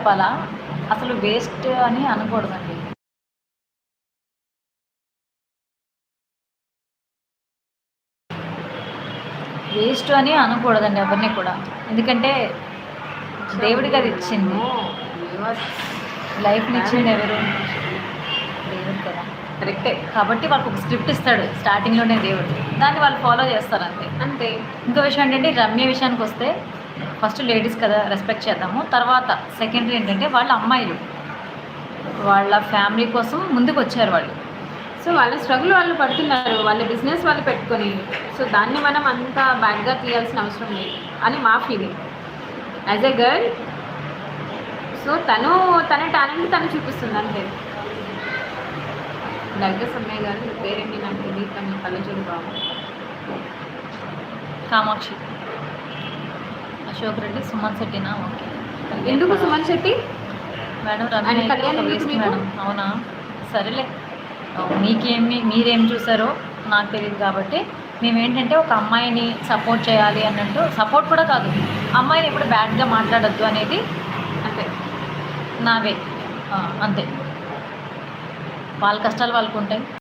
చెప్పాలా? అసలు వేస్ట్ అని అనకూడదండి. వేస్ట్ అని అనకూడదండి ఎవరిని కూడా. ఎందుకంటే దేవుడికి అది ఇచ్చింది. లైఫ్ని ఇచ్చింది ఎవరు? దేవుడు కదా. కరెక్టే. కాబట్టి వాళ్ళకి ఒక స్క్రిప్ట్ ఇస్తాడు స్టార్టింగ్లోనే దేవుడు. దాన్ని వాళ్ళు ఫాలో చేస్తారు అంతే. అంతే. ఇంకో విషయం ఏంటంటే రమ్య విషయానికి వస్తే ఫస్ట్ లేడీస్ కదా రెస్పెక్ట్ చేద్దాము. తర్వాత సెకండరీ ఏంటంటే వాళ్ళ అమ్మాయిలు వాళ్ళ ఫ్యామిలీ కోసం ముందుకు వచ్చారు వాళ్ళు. సో వాళ్ళ స్ట్రగుల్ వాళ్ళు పడుతున్నారు, వాళ్ళ బిజినెస్ వాళ్ళు పెట్టుకొని. సో దాన్ని మనం అంత బ్యాడ్గా తీయాల్సిన అవసరం లేదు అని మా feeling as a girl. So తన టాలెంట్ తను చూపిస్తుంది అంతే. డాక్టర్ సమ్మయ్య గారు మీ పేరేంటి నాకు తెలియదు, తన కళ్ళజోడు బాబు. కామాక్షి, అశోక్ రెడ్డి, సుమన్ శెట్టినా? ఓకే. ఎందుకు సుమన్ శెట్టి మేడం? అండ్ కళ్యాణ్ రమ్య ఎందుకు మీకు? మేడం. అవునా, సరేలే. మీరేం చూసారో నాకు తెలియదు కాబట్టి మేమేంటంటే ఒక అమ్మాయిని సపోర్ట్ చేయాలి అన్నట్టు, సపోర్ట్ కూడా కాదు, అమ్మాయిని ఎప్పుడు బ్యాడ్గా మాట్లాడొద్దు అనేది అంతే నావే. అంతే, వాళ్ళ కష్టాలు వాళ్ళకు ఉంటాయి.